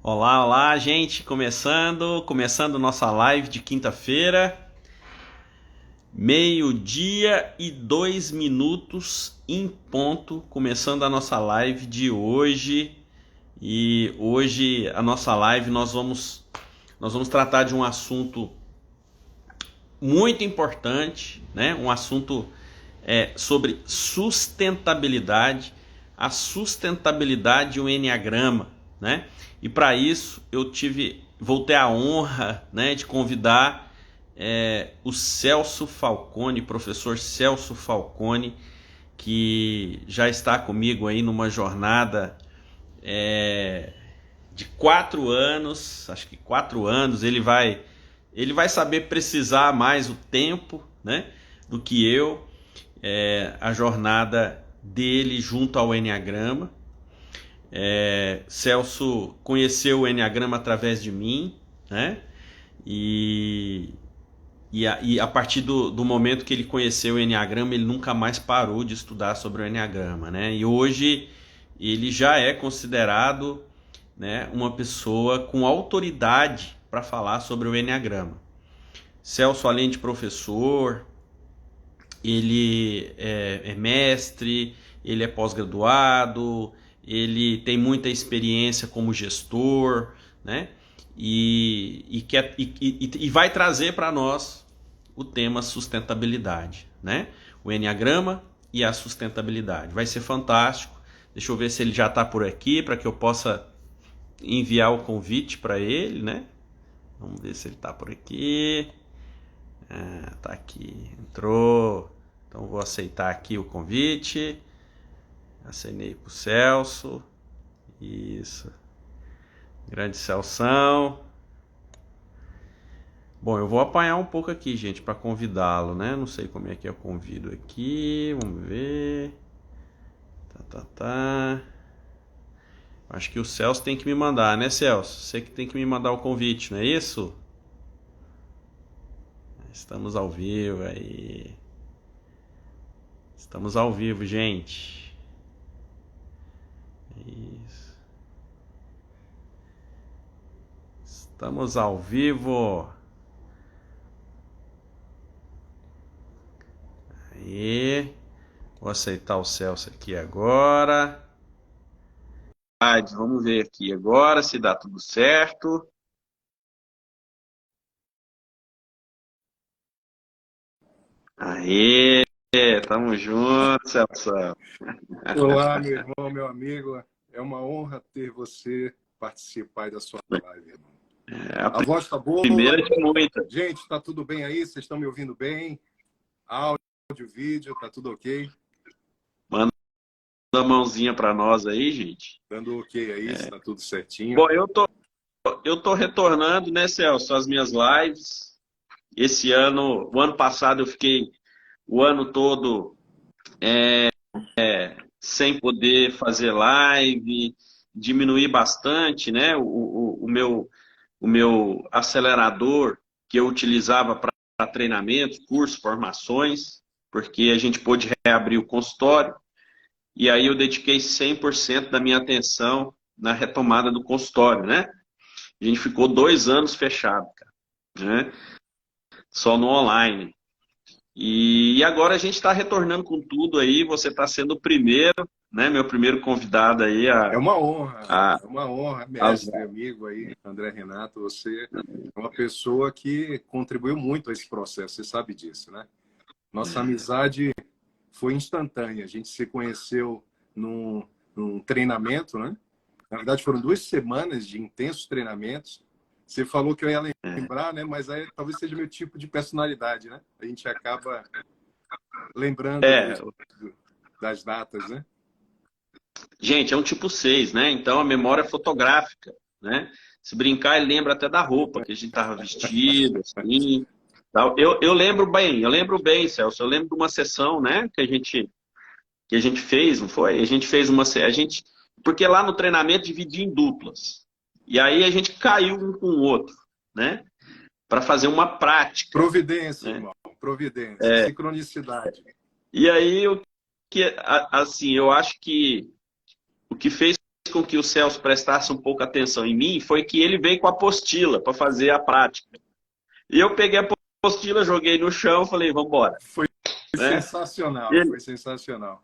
Olá, olá, gente, começando nossa live de quinta-feira, 12h02 em ponto, começando a nossa live de hoje. E hoje a nossa live nós vamos tratar de um assunto muito importante, né? Um assunto sobre sustentabilidade, a sustentabilidade e o enneagrama, né? E para isso vou ter a honra, né, de convidar o Celso Falcone, professor Celso Falcone, que já está comigo aí numa jornada de 4 anos, acho que 4 anos. Ele vai saber precisar mais o tempo, né, do que eu, a jornada dele junto ao Enneagrama. Celso conheceu o Enneagrama através de mim, né? E, e a partir do momento que ele conheceu o Enneagrama, ele nunca mais parou de estudar sobre o Enneagrama, né? E hoje ele já é considerado, né, uma pessoa com autoridade para falar sobre o Enneagrama. Celso, além de professor, ele é mestre, ele é pós-graduado, ele tem muita experiência como gestor, né? E vai trazer para nós o tema sustentabilidade, né? O enneagrama e a sustentabilidade. Vai ser fantástico. Deixa eu ver se ele já está por aqui para que eu possa enviar o convite para ele, né? Vamos ver se ele está por aqui. Tá aqui, entrou. Então vou aceitar aqui o convite. Acenei pro Celso. Isso. Grande Celção. Bom, eu vou apanhar um pouco aqui, gente, para convidá-lo, né? Não sei como é que eu convido aqui. Vamos ver. Tá. Acho que o Celso tem que me mandar, né, Celso? Você que tem que me mandar o convite, não é isso? Estamos ao vivo aí. Estamos ao vivo, gente. Isso. Estamos ao vivo. Aí. Vou aceitar o Celso aqui agora. Vamos ver aqui agora se dá tudo certo. Aê, tamo junto, Celso. Olá, meu irmão, meu amigo. É uma honra ter você participar da sua live, irmão. É a A voz está primeira boa. de muitas. Gente, está tudo bem aí? Vocês estão me ouvindo bem? Áudio, vídeo, tá tudo ok? Manda a mãozinha para nós aí, gente. Dando ok aí, está tudo certinho. Bom, eu tô retornando, né, Celso, às minhas lives. Esse ano, o ano passado eu fiquei o ano todo sem poder fazer live, diminuir bastante, né, o meu acelerador que eu utilizava para treinamentos, cursos, formações, porque a gente pôde reabrir o consultório, e aí eu dediquei 100% da minha atenção na retomada do consultório, né? A gente ficou 2 anos fechado, cara, né? Só no online. E agora a gente está retornando com tudo aí, você está sendo o primeiro, né? Meu primeiro convidado aí a, É uma honra, a mestre, amigo aí, André Renato. Você é uma pessoa que contribuiu muito a esse processo, você sabe disso, né? Nossa amizade foi instantânea. A gente se conheceu num treinamento, né? Na verdade, foram 2 semanas de intensos treinamentos. Você falou que eu ia lembrar, né? Mas aí talvez seja meu tipo de personalidade, né? A gente acaba lembrando é, mesmo das datas, né? gente, é um tipo 6, né? Então a memória é fotográfica, né? Se brincar, ele lembra até da roupa que a gente tava vestido, assim. Tal. Eu lembro bem, Celso. Eu lembro de uma sessão, né, que a gente fez, não foi? A gente fez porque lá no treinamento dividia em duplas. E aí a gente caiu um com o outro, né, para fazer uma prática, Providência, né? irmão. Providência. Sincronicidade. E aí assim, eu acho que o que fez com que o Celso prestasse um pouco atenção em mim foi que ele veio com a apostila para fazer a prática. E eu peguei a apostila, joguei no chão e falei, vamos embora. Foi Né? sensacional, Ele... foi sensacional.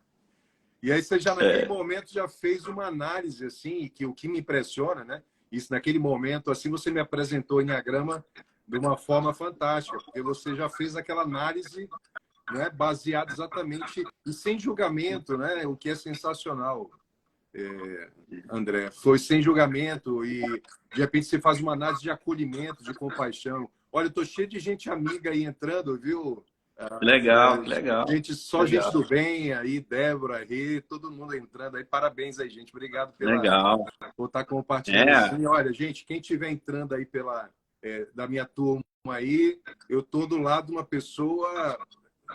E aí você já naquele momento já fez uma análise, assim, que o que me impressiona, né? Isso naquele momento, assim, você me apresentou o Enneagrama de uma forma fantástica, porque você já fez aquela análise, né, baseada exatamente e sem julgamento, né? O que é sensacional, André. Foi sem julgamento e, de repente, você faz uma análise de acolhimento, de compaixão. Olha, eu tô cheio de gente amiga aí entrando, viu? Legal, legal. Gente, só legal. gente do bem aí, Débora, Rê, todo mundo entrando aí. Parabéns aí, gente. Obrigado por estar compartilhando assim. Olha, gente, quem estiver entrando aí da minha turma aí, eu tô do lado de uma pessoa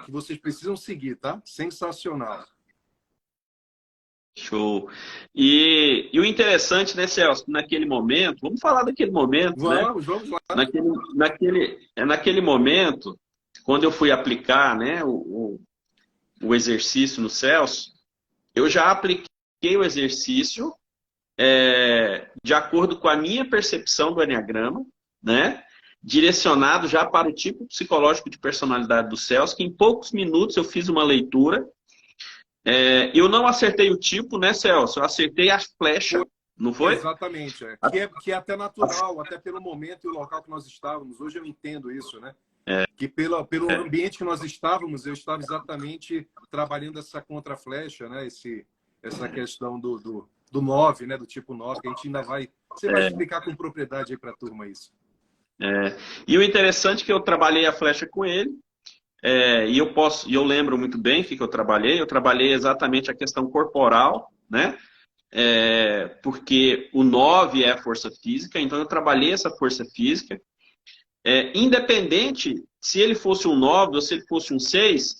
que vocês precisam seguir, tá? Sensacional. Show. E o interessante, né, Celso, naquele momento, vamos falar daquele momento, né? Vamos lá. Naquele momento, quando eu fui aplicar, né, o exercício no Celso, eu já apliquei o exercício de acordo com a minha percepção do Enneagrama, né, direcionado já para o tipo psicológico de personalidade do Celso, que em poucos minutos eu fiz uma leitura. Eu não acertei o tipo, né, Celso? Eu acertei a flecha, não foi? Exatamente. Que é até natural, até pelo momento e o local que nós estávamos. Hoje eu entendo isso, né? Que pelo ambiente que nós estávamos, eu estava exatamente trabalhando essa contraflecha, né? Essa questão do 9, né? Do tipo 9, que a gente ainda vai... Você vai explicar com propriedade aí para a turma isso. E o interessante é que eu trabalhei a flecha com ele, e eu lembro muito bem o que eu trabalhei. Eu trabalhei exatamente a questão corporal, né? Porque o 9 é a força física, então eu trabalhei essa força física. Independente se ele fosse um 9 ou se ele fosse um 6,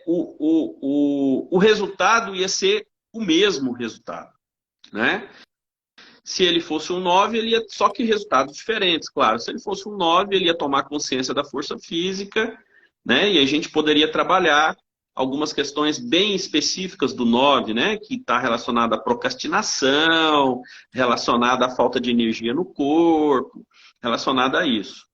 o resultado ia ser o mesmo resultado, né? Se ele fosse um 9, ele ia, só que resultados diferentes, claro. Se ele fosse um 9, ele ia tomar consciência da força física, né? E a gente poderia trabalhar algumas questões bem específicas do 9, né? Que está relacionada à procrastinação, relacionada à falta de energia no corpo, relacionada a isso.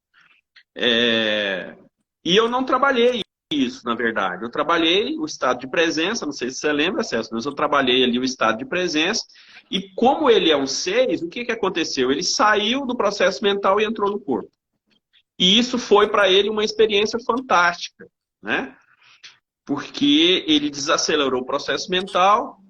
E eu não trabalhei isso, na verdade. Eu trabalhei o estado de presença, não sei se você lembra, Celso, mas eu trabalhei ali o estado de presença. E como ele é um 6, o que aconteceu? Ele saiu do processo mental e entrou no corpo. E isso foi para ele uma experiência fantástica, né? Porque ele desacelerou o processo mental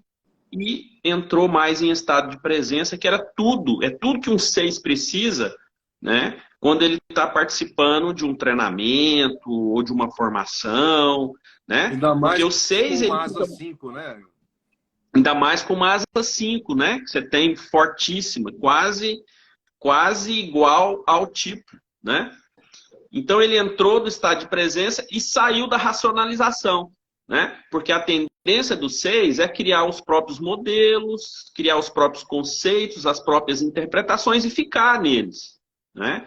e entrou mais em estado de presença, que era tudo, tudo que um 6 precisa, né? Quando ele está participando de um treinamento ou de uma formação, né? Ainda mais porque o 6 com asa 5, né? Ainda mais com uma asa 5, né? Que você tem fortíssima, quase igual ao tipo, né? Então ele entrou do estado de presença e saiu da racionalização, né? Porque a tendência do 6 é criar os próprios modelos, criar os próprios conceitos, as próprias interpretações e ficar neles, né?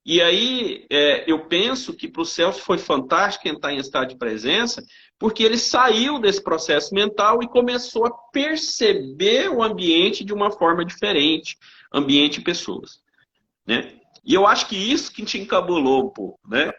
E aí, eu penso que para o Celso foi fantástico entrar em estado de presença, porque ele saiu desse processo mental e começou a perceber o ambiente de uma forma diferente, ambiente e pessoas, né? E eu acho que isso que te encabulou um pouco, né,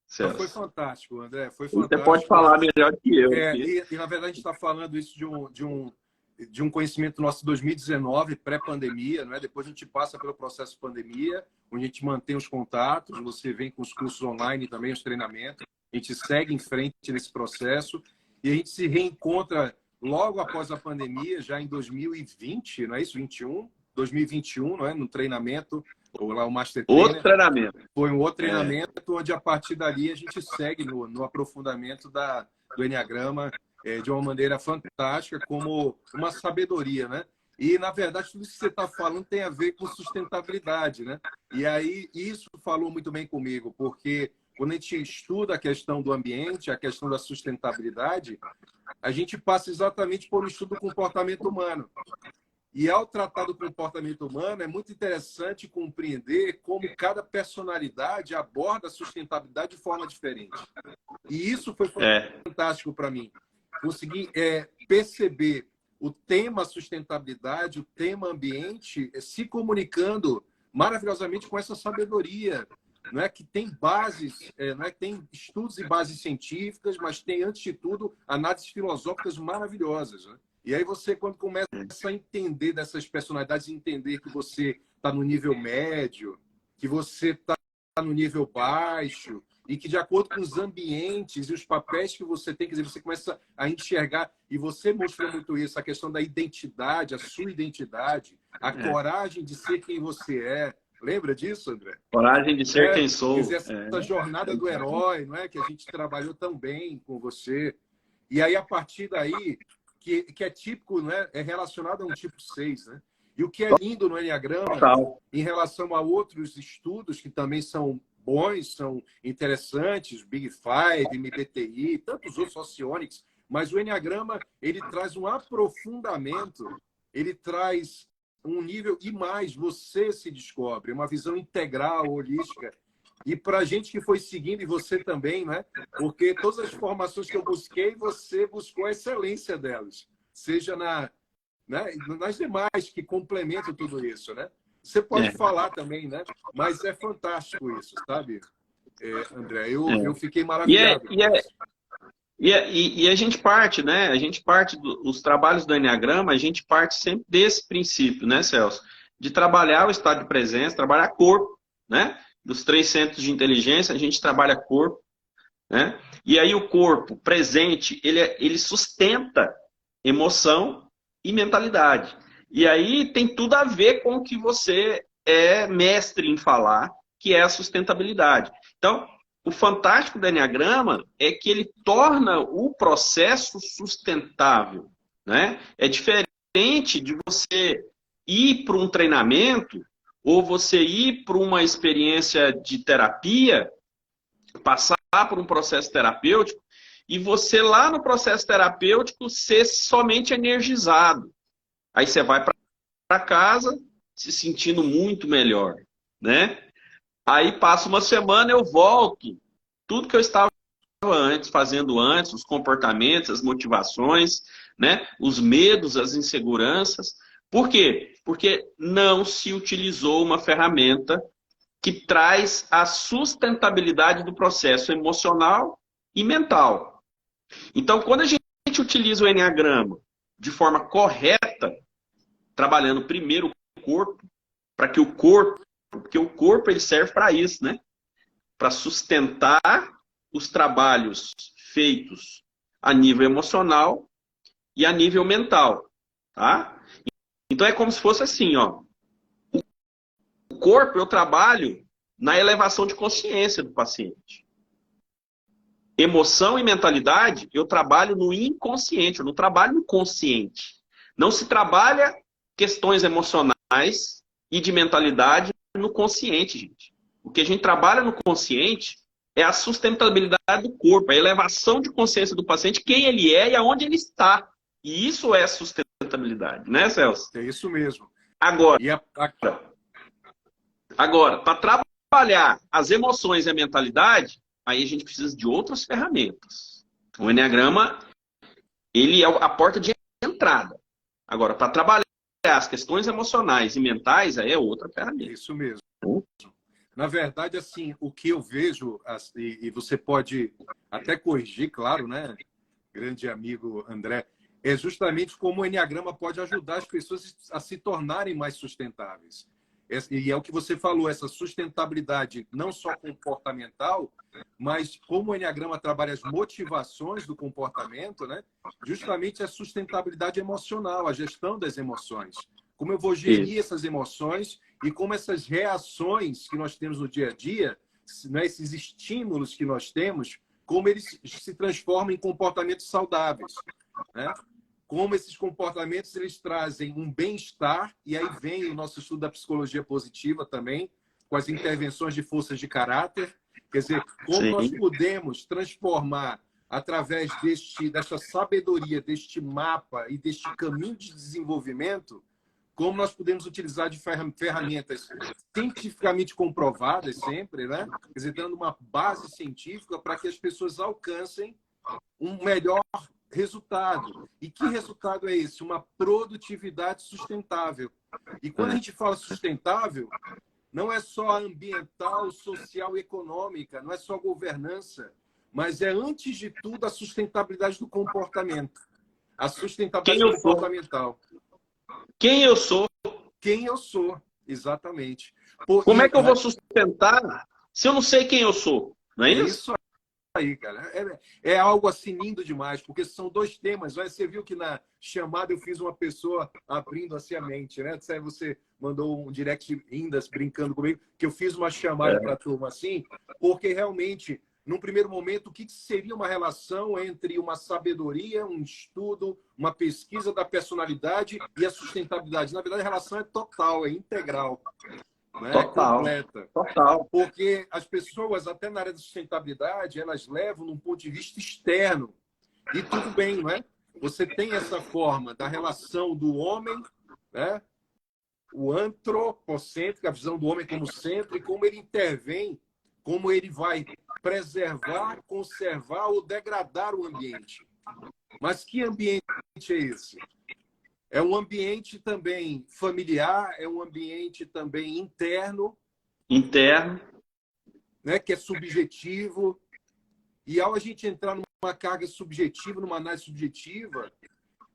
Celso? Foi fantástico, André, foi fantástico. Você pode falar melhor que eu. E na verdade a gente está falando isso de um conhecimento nosso de 2019, pré-pandemia, não é? Depois a gente passa pelo processo de pandemia, onde a gente mantém os contatos, você vem com os cursos online também, os treinamentos, a gente segue em frente nesse processo e a gente se reencontra logo após a pandemia, já em 2020, não é isso? 2021, não é? No treinamento, ou lá o Master Trainer. Outro treinamento. Foi um outro treinamento, onde a partir dali a gente segue no aprofundamento do Enneagrama, de uma maneira fantástica, como uma sabedoria, né? E, na verdade, tudo isso que você está falando tem a ver com sustentabilidade, né? E aí, isso falou muito bem comigo, porque quando a gente estuda a questão do ambiente, a questão da sustentabilidade, a gente passa exatamente por um estudo do comportamento humano. E, ao tratar do comportamento humano, é muito interessante compreender como cada personalidade aborda a sustentabilidade de forma diferente. E isso foi fantástico para mim. Consegui perceber o tema sustentabilidade, o tema ambiente, se comunicando maravilhosamente com essa sabedoria, não é que tem bases, não é que tem estudos e bases científicas, mas tem, antes de tudo, análises filosóficas maravilhosas, né? E aí você, quando começa a entender dessas personalidades, entender que você está no nível médio, que você está no nível baixo, e que de acordo com os ambientes e os papéis que você tem, quer dizer, você começa a enxergar, e você mostrou muito isso, a questão da identidade, a sua identidade, a coragem de ser quem você é. Lembra disso, André? Coragem de ser quem sou. Quer dizer, essa jornada do herói, não é? Que a gente trabalhou tão bem com você. E aí, a partir daí, que é típico, não é? É relacionado a um tipo 6, né? E o que é lindo no Enneagrama, em relação a outros estudos que também são bons, são interessantes, Big Five, MBTI, tantos outros, Socionics, mas o Enneagrama, ele traz um aprofundamento, ele traz um nível, e mais, você se descobre, uma visão integral, holística. E para a gente que foi seguindo, e você também, né? Porque todas as formações que eu busquei, você buscou a excelência delas. Seja nas demais que complementam tudo isso, né? Você pode falar também, né? Mas é fantástico isso, sabe, André? Eu fiquei maravilhado. E a gente parte, né? A gente parte dos trabalhos do Enneagrama, a gente parte sempre desse princípio, né, Celso? De trabalhar o estado de presença, trabalhar corpo, né? Dos 3 centros de inteligência, a gente trabalha corpo, né? E aí o corpo presente, ele sustenta emoção e mentalidade. E aí tem tudo a ver com o que você é mestre em falar, que é a sustentabilidade. Então, o fantástico do Enneagrama é que ele torna o processo sustentável, né? É diferente de você ir para um treinamento ou você ir para uma experiência de terapia, passar por um processo terapêutico e você lá no processo terapêutico ser somente energizado. Aí você vai para casa se sentindo muito melhor, né? Aí passa uma semana, eu volto. Tudo que eu estava fazendo antes, os comportamentos, as motivações, né? Os medos, as inseguranças. Por quê? Porque não se utilizou uma ferramenta que traz a sustentabilidade do processo emocional e mental. Então, quando a gente utiliza o Enneagrama de forma correta, trabalhando primeiro o corpo, para que o corpo, porque o corpo ele serve para isso, né? Para sustentar os trabalhos feitos a nível emocional e a nível mental, tá? Então é como se fosse assim, ó. O corpo eu trabalho na elevação de consciência do paciente. Emoção e mentalidade eu trabalho no inconsciente, eu não trabalho no consciente. Não se trabalha questões emocionais e de mentalidade no consciente, gente. O que a gente trabalha no consciente é a sustentabilidade do corpo, a elevação de consciência do paciente, quem ele é e aonde ele está. E isso é sustentabilidade, né, Celso? É isso mesmo. Agora, para trabalhar as emoções e a mentalidade, aí a gente precisa de outras ferramentas. O Enneagrama, ele é a porta de entrada. Agora, para trabalhar as questões emocionais e mentais, aí é outra ferramenta. Isso mesmo. Na verdade, assim, o que eu vejo, e você pode até corrigir, claro, né, grande amigo André, é justamente como o Enneagrama pode ajudar as pessoas a se tornarem mais sustentáveis. E é o que você falou, essa sustentabilidade não só comportamental, mas como o Enneagrama trabalha as motivações do comportamento, né? Justamente a sustentabilidade emocional, a gestão das emoções. Como eu vou gerir essas emoções e como essas reações que nós temos no dia a dia, né? Esses estímulos que nós temos, como eles se transformam em comportamentos saudáveis, né? Como esses comportamentos eles trazem um bem-estar, e aí vem o nosso estudo da psicologia positiva também, com as intervenções de forças de caráter. Quer dizer, como nós podemos transformar, através desta sabedoria, deste mapa e deste caminho de desenvolvimento, como nós podemos utilizar de ferramentas cientificamente comprovadas sempre, né? Quer dizer, dando uma base científica para que as pessoas alcancem um melhor resultado. E que resultado é esse? Uma produtividade sustentável. E quando a gente fala sustentável, não é só ambiental, social e econômica, não é só governança, mas é, antes de tudo, a sustentabilidade do comportamento. A Quem sustentabilidade eu sou? comportamental. Quem eu sou? Quem eu sou, exatamente. Como é que eu vou sustentar se eu não sei quem eu sou? Não é É isso? isso aí, cara. É algo assim lindo demais, porque são dois temas. Você viu que na chamada eu fiz uma pessoa abrindo assim a mente, né? Você mandou um direct Indas brincando comigo, que eu fiz uma chamada para a turma assim, porque realmente, num primeiro momento, o que seria uma relação entre uma sabedoria, um estudo, uma pesquisa da personalidade e a sustentabilidade? Na verdade, a relação é total, é integral. Né? Total, Completa. total. Porque as pessoas, até na área da sustentabilidade, elas levam num ponto de vista externo. E tudo bem, não é? Você tem essa forma da relação do homem, né? O antropocêntrico, a visão do homem como centro, e como ele intervém, como ele vai preservar, conservar ou degradar o ambiente. Mas que ambiente é esse? É um ambiente também familiar, é um ambiente também interno, Interno. né, que é subjetivo. E ao a gente entrar numa carga subjetiva, numa análise subjetiva,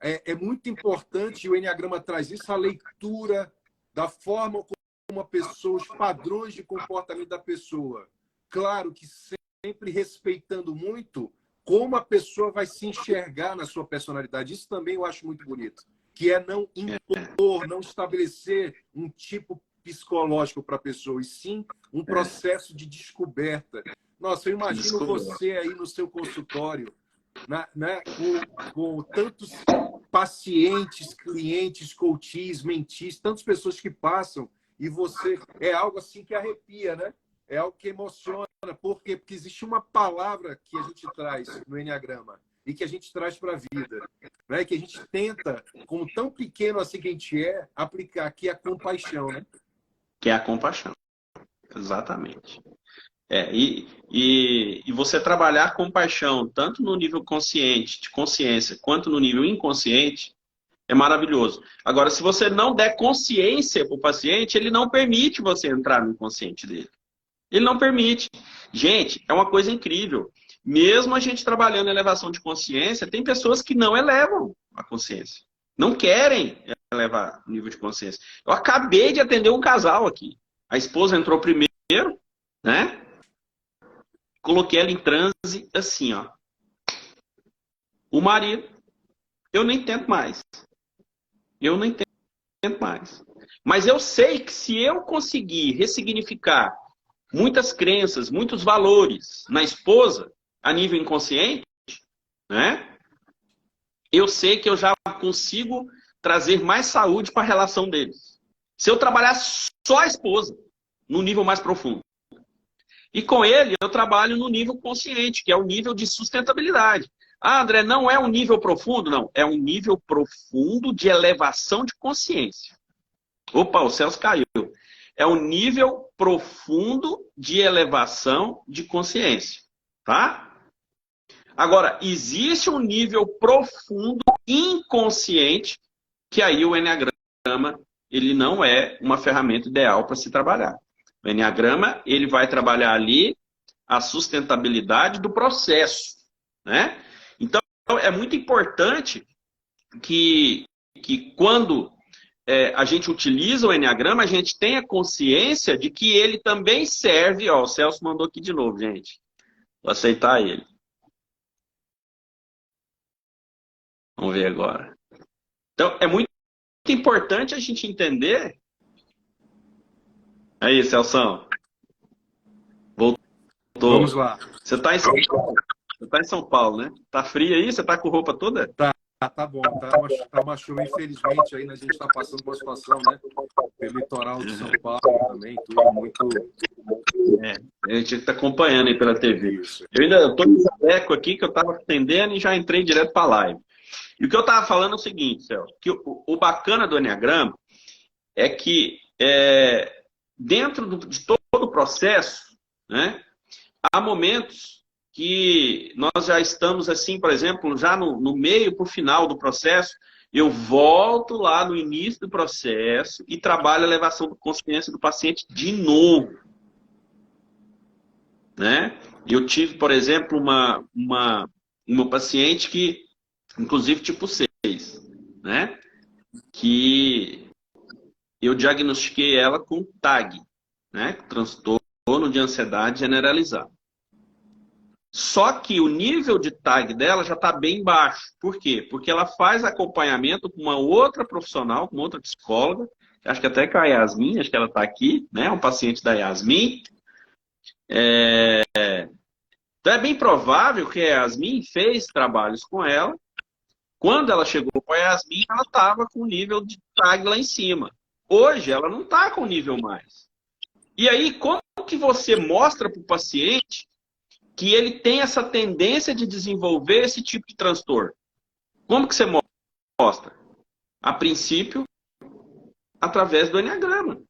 é muito importante, e o Enneagrama traz isso, a leitura da forma como a pessoa, os padrões de comportamento da pessoa. Claro que sempre respeitando muito como a pessoa vai se enxergar na sua personalidade. Isso também eu acho muito bonito, que é não impor, não estabelecer um tipo psicológico para a pessoa, e sim um processo de descoberta. Nossa, eu imagino você aí no seu consultório, né, com tantos pacientes, clientes, coaches, mentis, tantas pessoas que passam, e você é algo assim que arrepia, né? É algo que emociona. Por quê? Porque existe uma palavra que a gente traz no Enneagrama e que a gente traz para a vida, né? Que a gente tenta, como tão pequeno assim que a gente é, aplicar, que é a compaixão, né? Que é a compaixão. Exatamente. E você trabalhar compaixão, tanto no nível consciente, de consciência, quanto no nível inconsciente, é maravilhoso. Agora, se você não der consciência para o paciente, ele não permite você entrar no inconsciente dele. Ele não permite. Gente, é uma coisa incrível. Mesmo a gente trabalhando em elevação de consciência, tem pessoas que não elevam a consciência. Não querem elevar o nível de consciência. Eu acabei de atender um casal aqui. A esposa entrou primeiro, né? Coloquei ela em transe assim, ó. O marido, eu nem tento mais. Eu nem tento mais. Mas eu sei que se eu conseguir ressignificar muitas crenças, muitos valores na esposa, a nível inconsciente, né? Eu sei que eu já consigo trazer mais saúde para a relação deles. Se eu trabalhar só a esposa, no nível mais profundo. E com ele, eu trabalho no nível consciente, que é o nível de sustentabilidade. Ah, André, não é um nível profundo? Não, é um nível profundo de elevação de consciência. Opa, o Celso caiu. É um nível profundo de elevação de consciência, tá? Agora, existe um nível profundo inconsciente, que aí o Enneagrama, ele não é uma ferramenta ideal para se trabalhar. O Enneagrama, ele vai trabalhar ali a sustentabilidade do processo, né? Então, é muito importante que quando a gente utiliza o Enneagrama, a gente tenha consciência de que ele também serve... Ó, o Celso mandou aqui de novo, gente. Vou aceitar ele. Vamos ver agora. Então, é muito importante a gente entender... Aí, Celso. Voltou. Vamos lá. Você está em São Paulo? Você está em São Paulo, né? Tá frio aí? Você está com roupa toda? Tá bom. Tá uma chuva, infelizmente, aí a gente está passando uma situação, né? Pelo litoral de São Paulo também, tudo muito... A gente está acompanhando aí pela TV. Isso. Eu ainda estou no eco aqui, que eu estava atendendo e já entrei direto para a live. E o que eu estava falando é o seguinte, Celso, que o bacana do Enneagrama é que dentro de todo o processo, né, há momentos que nós já estamos, assim, por exemplo, já no meio para o final do processo, eu volto lá no início do processo e trabalho a elevação de consciência do paciente de novo, né? Eu tive, por exemplo, uma paciente que, inclusive tipo 6, né? Que eu diagnostiquei ela com TAG, né? Transtorno de ansiedade generalizado. Só que o nível de TAG dela já está bem baixo. Por quê? Porque ela faz acompanhamento com uma outra profissional, com outra psicóloga, acho que até com a Yasmin, acho que ela está aqui, né? Um paciente da Yasmin. Então é bem provável que a Yasmin fez trabalhos com ela. Quando ela chegou com a Yasmin, ela estava com o nível de TAG lá em cima. Hoje, ela não está com o nível mais. E aí, como que você mostra para o paciente que ele tem essa tendência de desenvolver esse tipo de transtorno? Como que você mostra? A princípio, através do Enneagrama.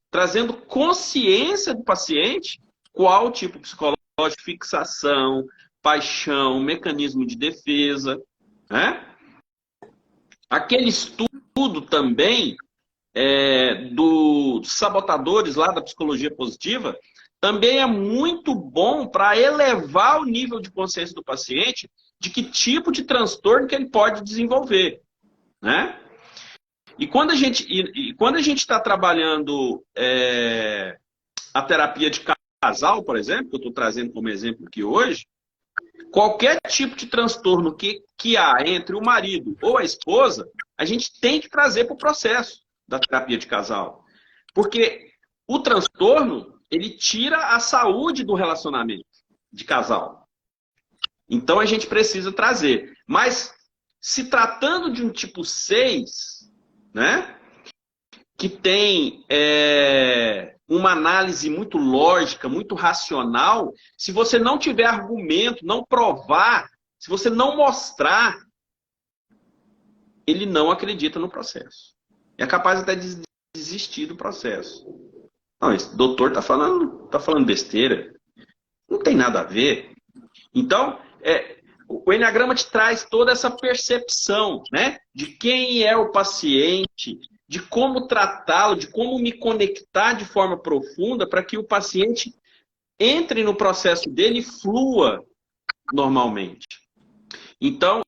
Trazendo consciência do paciente, qual tipo psicológico, fixação, paixão, mecanismo de defesa, né? Aquele estudo também dos sabotadores lá da psicologia positiva também é muito bom para elevar o nível de consciência do paciente de que tipo de transtorno que ele pode desenvolver, né? E quando a gente está trabalhando a terapia de casal, por exemplo, que eu estou trazendo como exemplo aqui hoje, qualquer tipo de transtorno que há entre o marido ou a esposa, a gente tem que trazer para o processo da terapia de casal. Porque o transtorno, ele tira a saúde do relacionamento de casal. Então a gente precisa trazer. Mas se tratando de um tipo 6, né, que tem uma análise muito lógica, muito racional, se você não tiver argumento, não provar, se você não mostrar, ele não acredita no processo. É capaz até de desistir do processo. Não, esse doutor tá falando besteira. Não tem nada a ver. Então, o Enneagrama te traz toda essa percepção, né, de quem é o paciente, de como tratá-lo, de como me conectar de forma profunda para que o paciente entre no processo dele e flua normalmente. Então,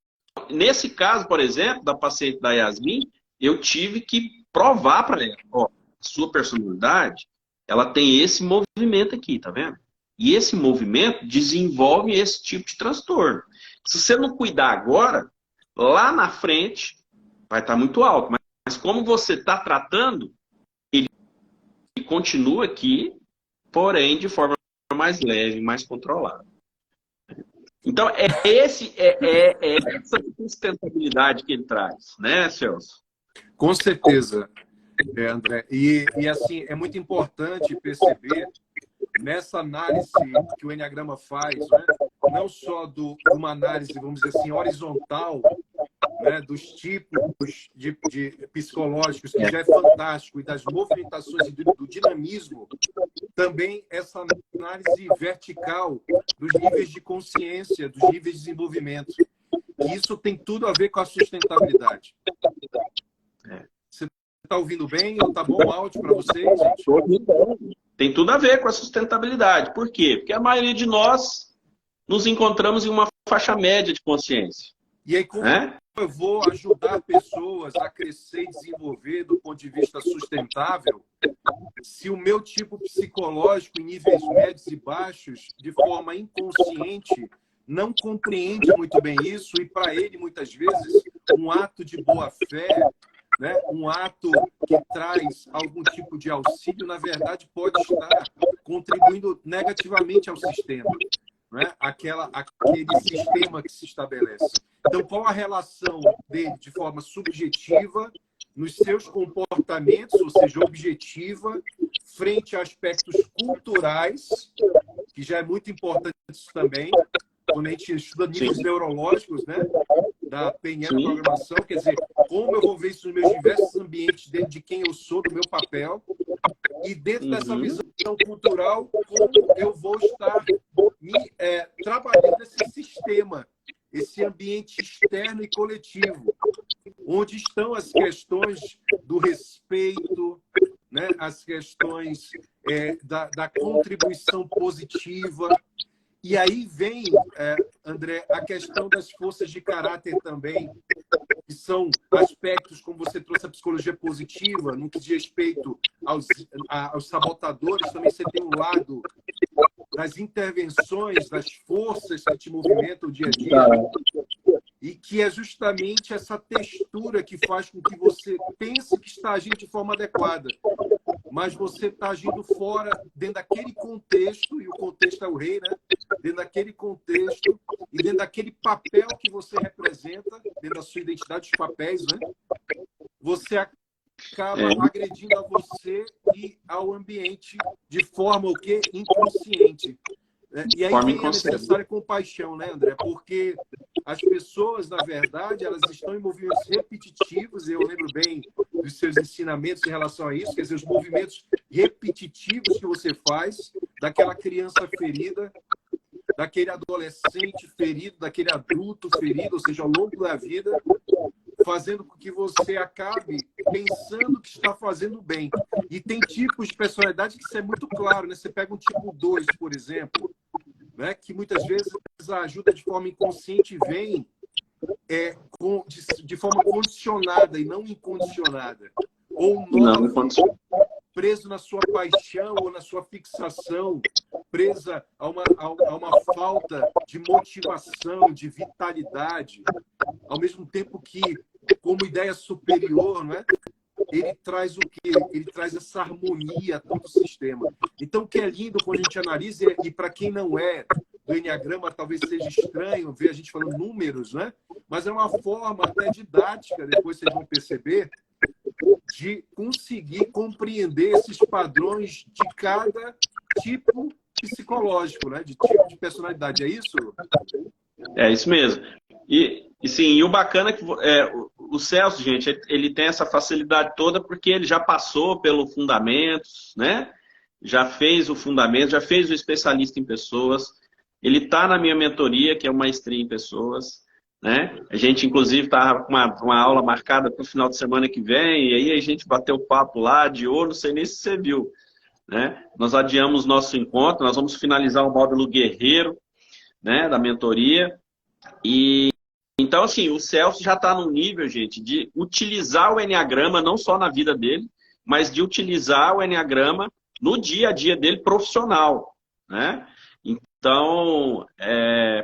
nesse caso, por exemplo, da paciente da Yasmin, eu tive que provar para ela, ó, a sua personalidade, ela tem esse movimento aqui, tá vendo? E esse movimento desenvolve esse tipo de transtorno. Se você não cuidar agora, lá na frente vai estar muito alto. Mas como você está tratando, ele continua aqui, porém de forma mais leve, mais controlada. Então, essa sustentabilidade que ele traz, né, Celso? Com certeza, André. E assim, é muito importante perceber nessa análise que o Enneagrama faz, né? Não só de uma análise, vamos dizer assim, horizontal, né? Dos tipos de psicológicos, que já é fantástico, e das movimentações e do dinamismo, também essa análise vertical dos níveis de consciência, dos níveis de desenvolvimento. E isso tem tudo a ver com a sustentabilidade. Você está ouvindo bem? Está bom o áudio para vocês, gente? Tem tudo a ver com a sustentabilidade. Por quê? Porque a maioria de nós nos encontramos em uma faixa média de consciência. E aí, como eu vou ajudar pessoas a crescer e desenvolver do ponto de vista sustentável, se o meu tipo psicológico em níveis médios e baixos, de forma inconsciente, não compreende muito bem isso, e para ele, muitas vezes, um ato de boa-fé, né, um ato que traz algum tipo de auxílio, na verdade, pode estar contribuindo negativamente ao sistema, né? Aquele sistema que se estabelece. Então, qual a relação dele de forma subjetiva nos seus comportamentos, ou seja, objetiva, frente a aspectos culturais, que já é muito importante isso também, quando a gente estuda níveis neurológicos, né, da PNL, da programação, quer dizer, como eu vou ver isso nos meus diversos ambientes, dentro de quem eu sou, do meu papel, e dentro dessa visão cultural, como eu vou estar trabalhando esse sistema, esse ambiente externo e coletivo, onde estão as questões do respeito, né? As questões da contribuição positiva. E aí vem, André, a questão das forças de caráter também, que são aspectos, como você trouxe a psicologia positiva, no que diz respeito aos sabotadores, também você tem um lado das intervenções, das forças que te movimentam o dia a dia, e que é justamente essa textura que faz com que você pense que está agindo de forma adequada, mas você está agindo fora, dentro daquele contexto, e o contexto é o rei, né? Dentro daquele contexto e dentro daquele papel que você representa, dentro da sua identidade, os papéis, né? Você acaba agredindo a você e ao ambiente de forma o quê? Inconsciente. E aí vem a necessária compaixão, né, André? Porque as pessoas, na verdade, elas estão em movimentos repetitivos, eu lembro bem dos seus ensinamentos em relação a isso, quer dizer, os movimentos repetitivos que você faz, daquela criança ferida, daquele adolescente ferido, daquele adulto ferido, ou seja, ao longo da vida, fazendo com que você acabe pensando que está fazendo bem. E tem tipos de personalidade que isso é muito claro, né? Você pega um tipo 2, por exemplo, né? Que muitas vezes ajuda de forma inconsciente e vem de forma condicionada e não incondicionada. Ou um 9, preso na sua paixão ou na sua fixação, presa a uma falta de motivação, de vitalidade, ao mesmo tempo que, como ideia superior, não é? Ele traz o quê? Ele traz essa harmonia a todo o sistema. Então, o que é lindo quando a gente analisa, e para quem não é do Enneagrama, talvez seja estranho ver a gente falando números, né? Mas é uma forma até didática, depois vocês vão perceber, de conseguir compreender esses padrões de cada tipo psicológico, né? De tipo de personalidade. É isso? É isso mesmo. Sim, e o bacana é que o Celso, gente, ele tem essa facilidade toda porque ele já passou pelo Fundamentos, né? Já fez o Fundamento, já fez o Especialista em Pessoas. Ele está na minha mentoria, que é uma Maestria em Pessoas, né? A gente, inclusive, está com uma aula marcada para o final de semana que vem, e aí a gente bateu papo lá, adiou, não sei nem se você viu, né? Nós adiamos nosso encontro, nós vamos finalizar o módulo Guerreiro, né, da mentoria. E então, assim, o Celso já está no nível, gente, de utilizar o Enneagrama não só na vida dele, mas de utilizar o Enneagrama no dia a dia dele profissional, né? Então,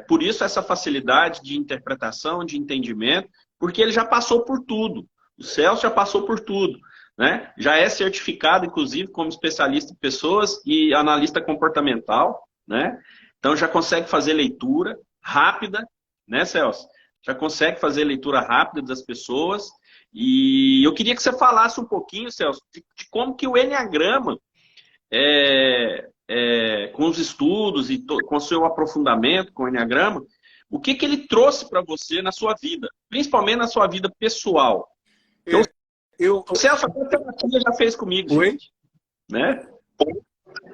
por isso essa facilidade de interpretação, de entendimento, porque ele já passou por tudo. O Celso já passou por tudo, né? Já é certificado, inclusive, como especialista em pessoas e analista comportamental, né? Então, já consegue fazer leitura rápida, né, Celso? Já consegue fazer leitura rápida das pessoas. E eu queria que você falasse um pouquinho, Celso, de como que o Enneagrama, com os estudos e com o seu aprofundamento com o Enneagrama, o que ele trouxe para você na sua vida, principalmente na sua vida pessoal. Então, o Celso, até terapia já fez comigo, gente, né?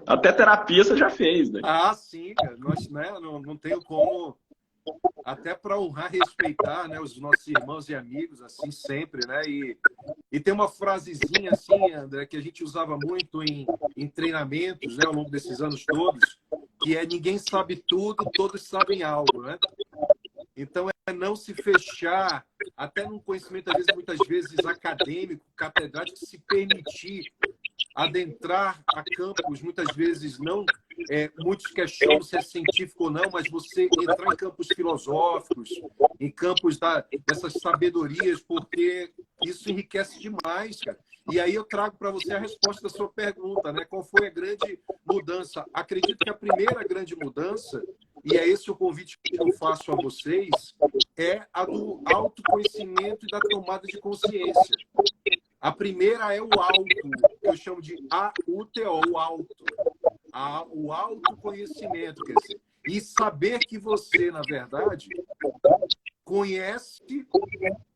Até terapia você já fez, né? Ah, sim, cara. Nós, né, não tenho como, até para honrar e respeitar, né, os nossos irmãos e amigos, assim, sempre, né? E tem uma frasezinha, assim, André, que a gente usava muito em treinamentos, né, ao longo desses anos todos, que é: ninguém sabe tudo, todos sabem algo, né? Então, é não se fechar, até num conhecimento, às vezes, muitas vezes, acadêmico, catedrático, se permitir adentrar a campos, muitas vezes não, muitos questionam se é científico ou não, mas você entrar em campos filosóficos, em campos dessas sabedorias, porque isso enriquece demais, cara. E aí eu trago para você a resposta da sua pergunta, né? Qual foi a grande mudança? Acredito que a primeira grande mudança, e é esse o convite que eu faço a vocês, é a do autoconhecimento e da tomada de consciência. A primeira é o auto, que eu chamo de AUTO, o auto. O autoconhecimento, quer dizer, e saber que você, na verdade, conhece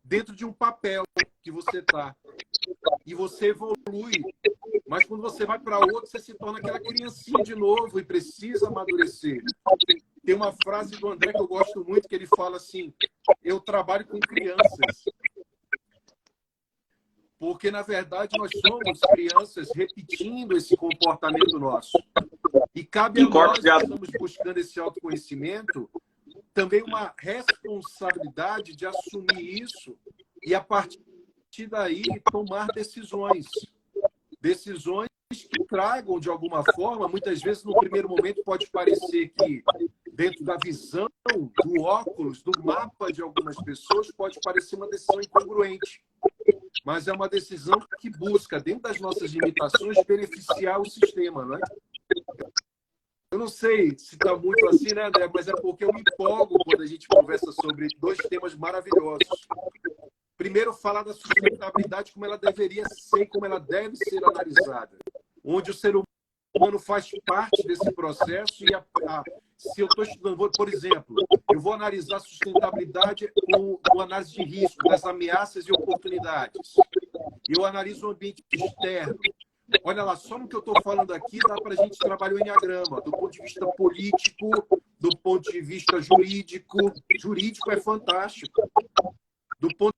dentro de um papel que você está. E você evolui Mas quando você vai para outro, você se torna aquela criancinha de novo e precisa amadurecer. Tem uma frase do André que eu gosto muito, que ele fala assim: eu trabalho com crianças. Porque, na verdade, nós somos crianças repetindo esse comportamento nosso. E cabe a nós, que estamos buscando esse autoconhecimento, também uma responsabilidade de assumir isso e, a partir daí, tomar decisões. Decisões que tragam, de alguma forma, muitas vezes, no primeiro momento, pode parecer que, dentro da visão, do óculos, do mapa de algumas pessoas, pode parecer uma decisão incongruente. Mas é uma decisão que busca, dentro das nossas limitações, beneficiar o sistema, não é? Eu não sei se está muito assim, né, André? Mas é porque eu me empolgo quando a gente conversa sobre dois temas maravilhosos. Primeiro, falar da sustentabilidade, como ela deveria ser, como ela deve ser analisada. Onde o ser humano faz parte desse processo e se eu estou estudando, por exemplo, eu vou analisar a sustentabilidade com análise de risco, das ameaças e oportunidades. Eu analiso o ambiente externo. Olha lá, só no que eu estou falando aqui dá para a gente trabalhar o enneagrama, do ponto de vista político, do ponto de vista jurídico. Jurídico é fantástico. Do ponto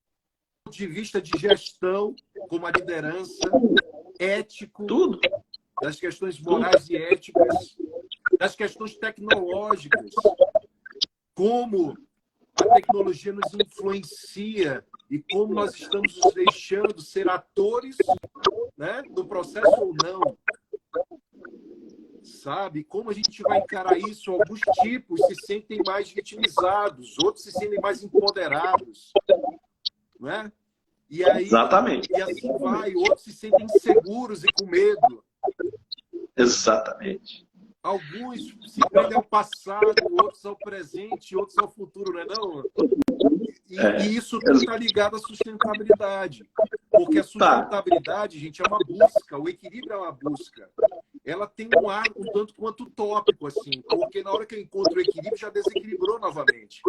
de vista de gestão, como a liderança, ético, Tudo. das questões morais e éticas, das questões tecnológicas, como a tecnologia nos influencia e como nós estamos nos deixando ser atores, né, do processo ou não. Sabe? Como a gente vai encarar isso? Alguns tipos se sentem mais vitimizados, outros se sentem mais empoderados. Não é? E aí, Exatamente. E assim vai. Outros se sentem inseguros e com medo. Exatamente. Alguns se prendem ao passado, outros ao presente, outros ao futuro, não é não? E isso tudo está ligado à sustentabilidade. Porque a sustentabilidade, gente, é uma busca. O equilíbrio é uma busca. Ela tem um ar um tanto quanto utópico, assim. Porque na hora que eu encontro o equilíbrio, já desequilibrou novamente.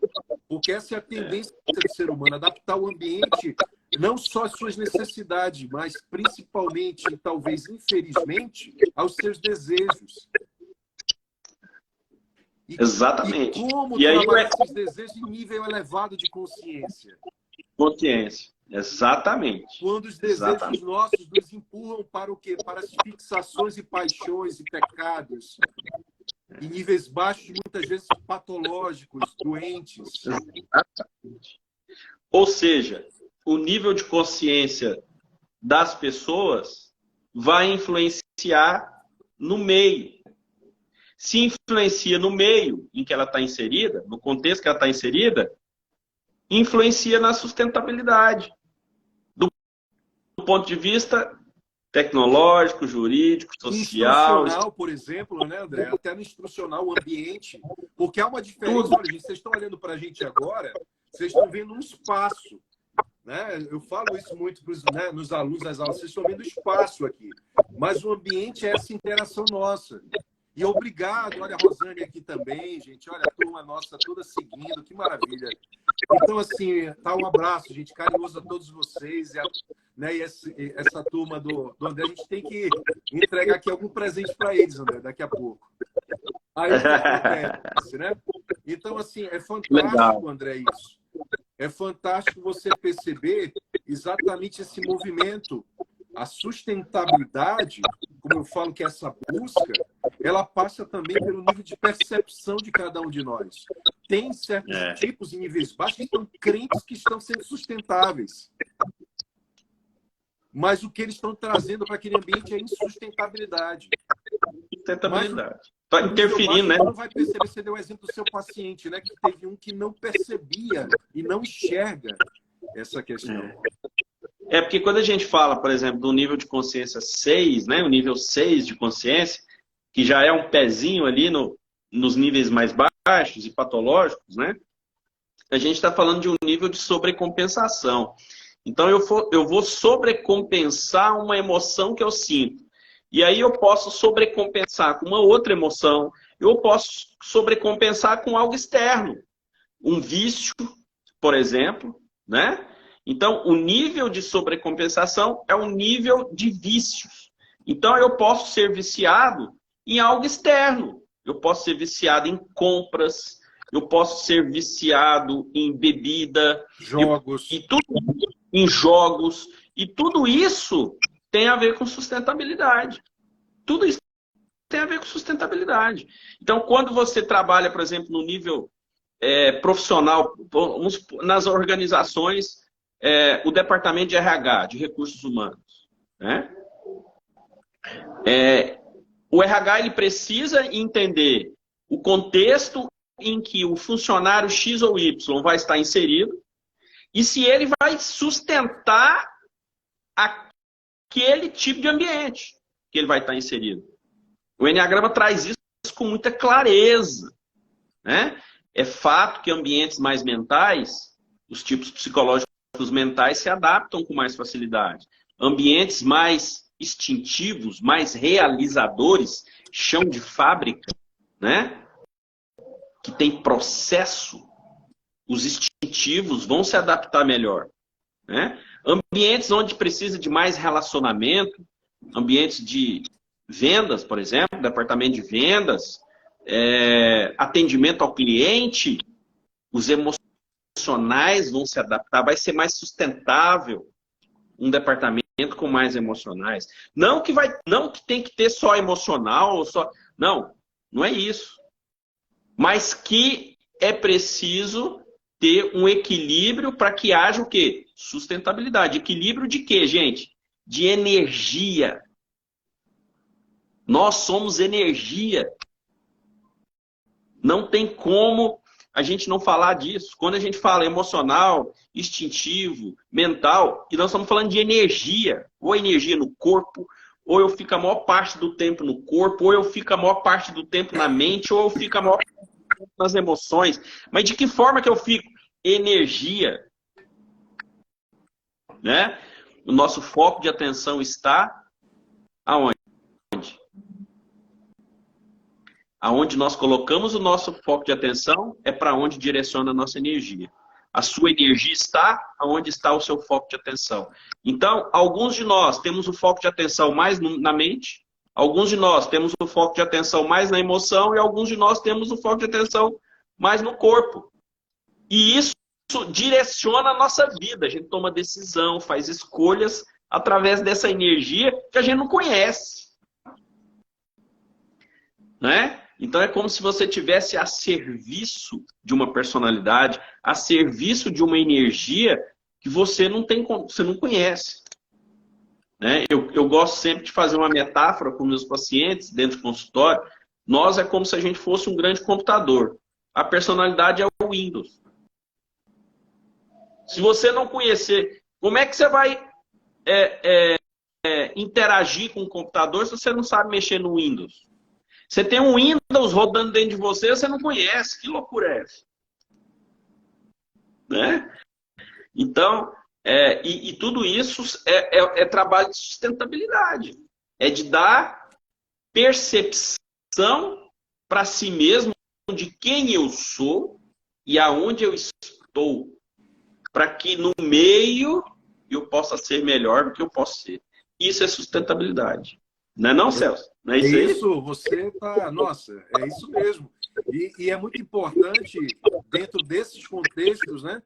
Porque essa é a tendência do ser humano, adaptar o ambiente, não só às suas necessidades, mas principalmente, e talvez infelizmente, aos seus desejos. Exatamente. E como e trabalhar esses desejos em nível elevado de consciência? Consciência. Exatamente. Quando os desejos nossos nos empurram para o quê? Para as fixações e paixões e pecados. Em níveis baixos, muitas vezes patológicos, doentes. Ou seja, o nível de consciência das pessoas vai influenciar no meio. Se influencia no meio em que ela está inserida, no contexto que ela está inserida, influencia na sustentabilidade. Do ponto de vista tecnológico, jurídico, social. Instrucional, por exemplo, né, André? Até no instrucional, o ambiente. Porque há uma diferença. Olha, gente, vocês estão olhando para a gente agora, vocês estão vendo um espaço. Né? Eu falo isso muito nos alunos das aulas, vocês estão vendo espaço aqui. Mas o ambiente é essa interação nossa. E obrigado, olha a Rosane aqui também, gente. Olha a turma nossa toda seguindo, que maravilha. Então, assim, tá um abraço, gente, carinhoso a todos vocês. E essa turma do André, a gente tem que entregar aqui algum presente para eles, André, daqui a pouco. Aí o que acontece, né? Então, assim, é fantástico, legal, André, isso. É fantástico você perceber exatamente esse movimento. A sustentabilidade, como eu falo que é essa busca, ela passa também pelo nível de percepção de cada um de nós. Tem certos tipos em níveis baixos que estão crentes que estão sendo sustentáveis. Mas o que eles estão trazendo para aquele ambiente é insustentabilidade. Sustentabilidade. Está interferindo, né? Você não vai perceber, você deu o exemplo do seu paciente, né? Que teve um que não percebia e não enxerga essa questão. É porque quando a gente fala, por exemplo, do nível de consciência 6, né? O nível 6 de consciência, que já é um pezinho ali nos níveis mais baixos e patológicos, né? A gente está falando de um nível de sobrecompensação. Então, eu vou sobrecompensar uma emoção que eu sinto. E aí eu posso sobrecompensar com uma outra emoção. Eu posso sobrecompensar com algo externo. Um vício, por exemplo, né? Então, o nível de sobrecompensação é um nível de vícios. Então, eu posso ser viciado em algo externo. Eu posso ser viciado em compras, eu posso ser viciado em bebida, Jogos. em jogos. E tudo isso tem a ver com sustentabilidade. Tudo isso tem a ver com sustentabilidade. Então, quando você trabalha, por exemplo, no nível profissional, nas organizações, o departamento de RH, de recursos humanos, né? O RH ele precisa entender o contexto em que o funcionário X ou Y vai estar inserido e se ele vai sustentar aquele tipo de ambiente que ele vai estar inserido. O Enneagrama traz isso com muita clareza, né? É fato que ambientes mais mentais, os tipos psicológicos mentais se adaptam com mais facilidade. Ambientes mais instintivos, mais realizadores, chão de fábrica, né? Que tem processo, os instintivos vão se adaptar melhor, né? Ambientes onde precisa de mais relacionamento, ambientes de vendas, por exemplo, departamento de vendas, atendimento ao cliente, os emocionais vão se adaptar, vai ser mais sustentável um departamento com mais emocionais. Não que tem que ter só emocional, ou só. Não, não é isso. Mas que é preciso ter um equilíbrio para que haja o quê? Sustentabilidade. Equilíbrio de quê, gente? De energia. Nós somos energia. Não tem como a gente não falar disso. Quando a gente fala emocional, instintivo, mental, e nós estamos falando de energia. Ou energia no corpo, ou eu fico a maior parte do tempo no corpo, ou eu fico a maior parte do tempo na mente, ou eu fico a maior parte do tempo nas emoções. Mas de que forma que eu fico? Energia. Né? O nosso foco de atenção está aonde? Aonde nós colocamos o nosso foco de atenção é para onde direciona a nossa energia. A sua energia está aonde está o seu foco de atenção. Então, alguns de nós temos o foco de atenção mais na mente, alguns de nós temos o foco de atenção mais na emoção e alguns de nós temos o foco de atenção mais no corpo. E isso direciona a nossa vida. A gente toma decisão, faz escolhas através dessa energia que a gente não conhece. Né? Então é como se você estivesse a serviço de uma personalidade, a serviço de uma energia que você não conhece. Né? Eu gosto sempre de fazer uma metáfora com meus pacientes dentro do consultório. Nós é como se a gente fosse um grande computador. A personalidade é o Windows. Se você não conhecer, como é que você vai interagir com o computador se você não sabe mexer no Windows? Você tem um Windows rodando dentro de você, você não conhece. Que loucura é essa? Né? Então, e tudo isso é trabalho de sustentabilidade. É de dar percepção para si mesmo de quem eu sou e aonde eu estou. Para que no meio eu possa ser melhor do que eu posso ser. Isso é sustentabilidade. Não é não, Celso? Não é isso aí? Isso, você tá... Nossa, é isso mesmo. E é muito importante, dentro desses contextos, né,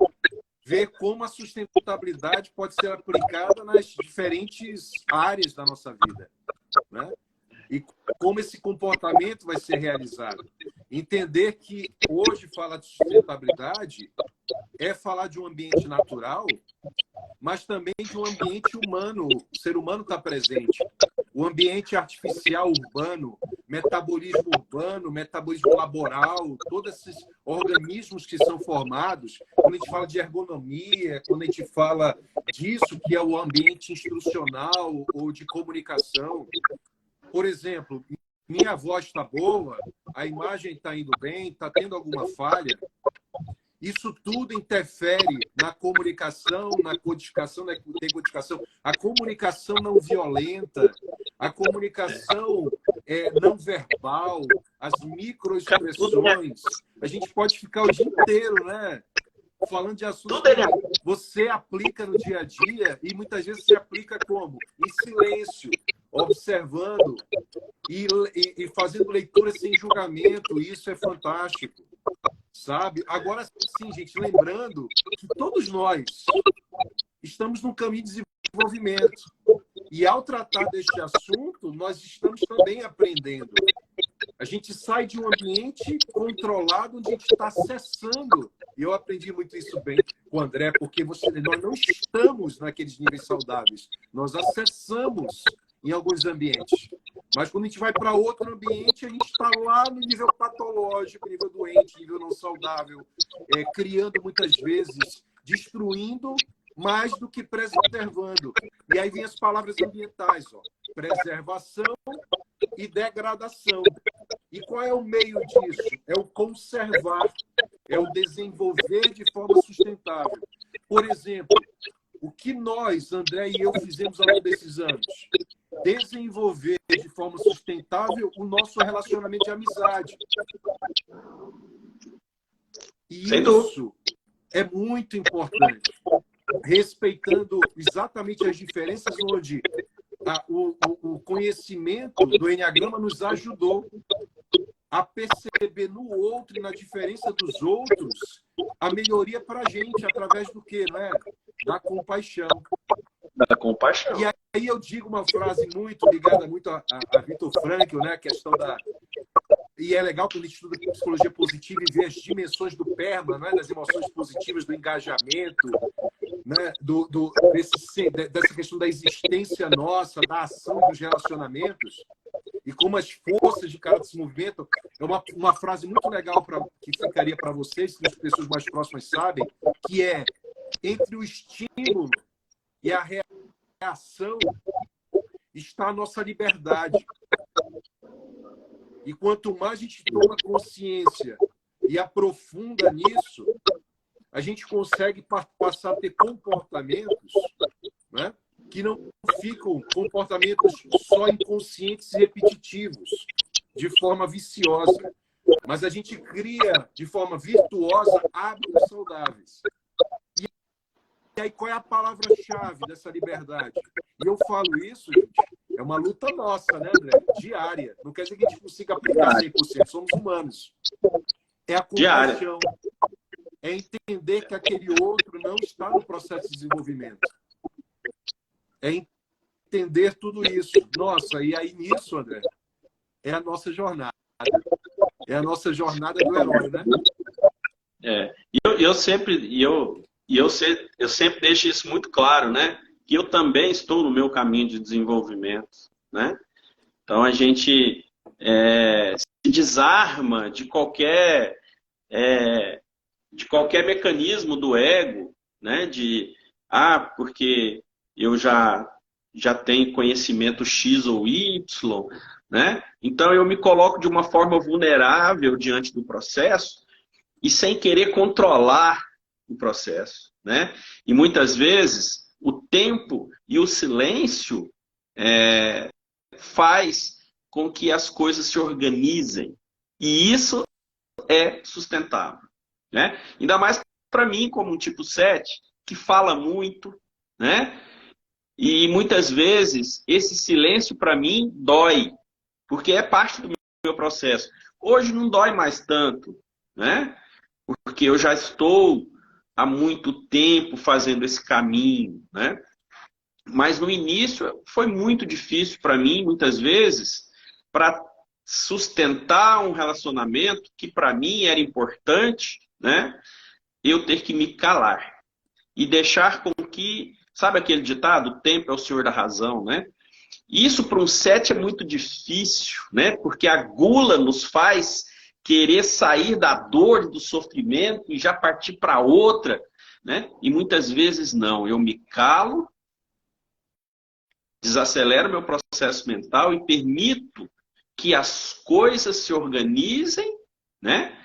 ver como a sustentabilidade pode ser aplicada nas diferentes áreas da nossa vida. Né? E como esse comportamento vai ser realizado. Entender que hoje falar de sustentabilidade é falar de um ambiente natural, mas também de um ambiente humano. O ser humano está presente. O ambiente artificial urbano, metabolismo urbano, metabolismo laboral, todos esses organismos que são formados, quando a gente fala de ergonomia, quando a gente fala disso que é o ambiente instrucional ou de comunicação. Por exemplo, minha voz está boa, a imagem está indo bem, está tendo alguma falha. Isso tudo interfere na comunicação, na codificação, na decodificação. A comunicação não violenta, a comunicação não verbal, as microexpressões. A gente pode ficar o dia inteiro, né? Falando de assuntos que você aplica no dia a dia e muitas vezes se aplica como? Em silêncio. observando e fazendo leitura sem julgamento. Isso é fantástico, sabe? Agora sim, gente, lembrando que todos nós estamos num caminho de desenvolvimento. E ao tratar deste assunto, nós estamos também aprendendo. A gente sai de um ambiente controlado, onde a gente está acessando. E eu aprendi muito isso bem com o André, porque nós não estamos naqueles níveis saudáveis. Nós acessamos em alguns ambientes. Mas quando a gente vai para outro ambiente, a gente está lá no nível patológico, nível doente, nível não saudável, criando muitas vezes, destruindo mais do que preservando. E aí vem as palavras ambientais, ó. Preservação e degradação. E qual é o meio disso? É o conservar, é o desenvolver de forma sustentável. Por exemplo, o que nós, André e eu, fizemos ao longo desses anos? Desenvolver de forma sustentável o nosso relacionamento de amizade. E isso é muito importante. Respeitando exatamente as diferenças, onde o conhecimento do Enneagrama nos ajudou a perceber no outro e na diferença dos outros a melhoria para a gente, através do quê, né? Da compaixão. Da compaixão. E aí eu digo uma frase muito ligada muito a Viktor Frankl, né? A questão da... E é legal quando a gente estuda psicologia positiva e vê as dimensões do PERMA, né? Das emoções positivas, do engajamento, né? Dessa questão da existência nossa, da ação dos relacionamentos, e como as forças de cada desenvolvimento. É uma frase muito legal que ficaria para vocês, que as pessoas mais próximas sabem, que é: entre o estímulo e a reação está a nossa liberdade. E quanto mais a gente toma consciência e aprofunda nisso, a gente consegue passar a ter comportamentos, né, que não ficam comportamentos só inconscientes e repetitivos, de forma viciosa. Mas a gente cria, de forma virtuosa, hábitos saudáveis. E aí, qual é a palavra-chave dessa liberdade? E eu falo isso, gente, é uma luta nossa, né, André? Diária. Não quer dizer que a gente consiga aplicar 100%, somos humanos. É a compaixão. É entender que aquele outro não está no processo de desenvolvimento. É entender tudo isso. Nossa, e aí nisso, André, é a nossa jornada. É a nossa jornada do herói, né? Eu sempre deixo isso muito claro, né? Que eu também estou no meu caminho de desenvolvimento, né? Então a gente se desarma de qualquer mecanismo do ego, né? Porque eu já tenho conhecimento X ou Y, né? Então eu me coloco de uma forma vulnerável diante do processo e sem querer controlar o processo, né? E muitas vezes o tempo e o silêncio faz com que as coisas se organizem. E isso é sustentável, né? Ainda mais para mim, como um tipo 7, que fala muito, né? E muitas vezes esse silêncio para mim dói, porque é parte do meu processo. Hoje não dói mais tanto, né? Porque eu já estou há muito tempo fazendo esse caminho, né? Mas no início foi muito difícil para mim, muitas vezes, para sustentar um relacionamento que para mim era importante, né? Eu ter que me calar e deixar com que, sabe aquele ditado, o tempo é o senhor da razão, né? Isso para um 7 é muito difícil, né? Porque a gula nos faz querer sair da dor e do sofrimento e já partir para outra, né? E muitas vezes não, eu me calo, desacelero meu processo mental e permito que as coisas se organizem, né?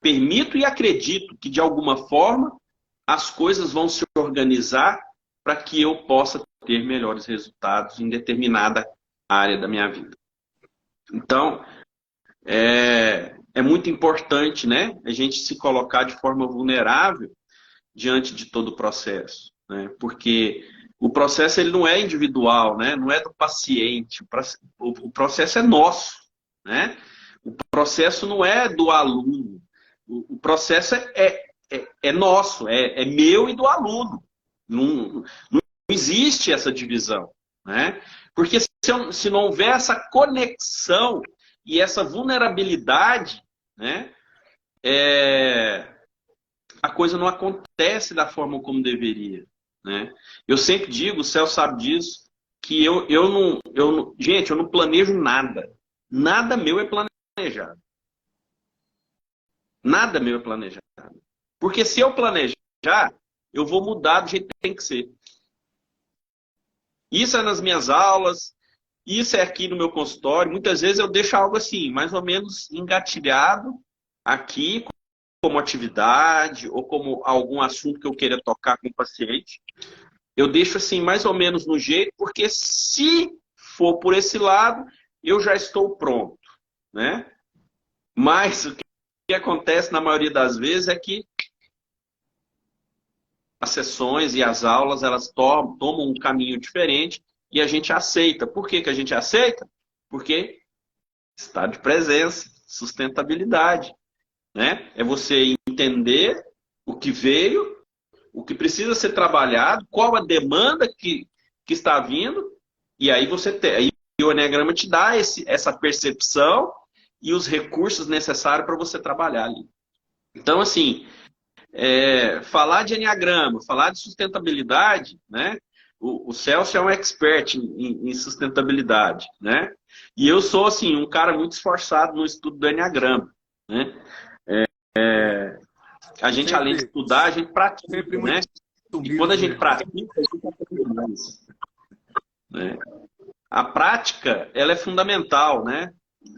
Permito e acredito que de alguma forma as coisas vão se organizar para que eu possa ter melhores resultados em determinada área da minha vida. Então, é muito importante, né, a gente se colocar de forma vulnerável diante de todo o processo, né? Porque O processo ele não é individual, né? Não é do paciente. O processo é nosso, né? O processo não é do aluno. O processo é nosso, é meu e do aluno. Não existe essa divisão, né? Porque se não houver essa conexão e essa vulnerabilidade, né? A coisa não acontece da forma como deveria, né? Eu sempre digo, o Celso sabe disso, que gente, eu não planejo nada. Nada meu é planejado. Nada meu é planejado. Porque se eu planejar, eu vou mudar do jeito que tem que ser. Isso é nas minhas aulas, isso é aqui no meu consultório. Muitas vezes eu deixo algo assim, mais ou menos engatilhado aqui, como atividade ou como algum assunto que eu queira tocar com o paciente. Eu deixo assim, mais ou menos no jeito, porque se for por esse lado, eu já estou pronto, né? Mas o que acontece na maioria das vezes é que as sessões e as aulas, elas tomam um caminho diferente e a gente aceita. Por que a gente aceita? Porque estado de presença, sustentabilidade, né? É você entender o que veio, o que precisa ser trabalhado, qual a demanda que está vindo, e aí aí o Enneagrama te dá essa percepção e os recursos necessários para você trabalhar ali. Então, assim, falar de Enneagrama, falar de sustentabilidade, né? O Celso é um expert em sustentabilidade, né? E eu sou, assim, um cara muito esforçado no estudo do Enneagrama, né? A gente, além de estudar, a gente pratica, né? E quando a gente pratica, a gente aprende mais, né? A prática, ela é fundamental, né?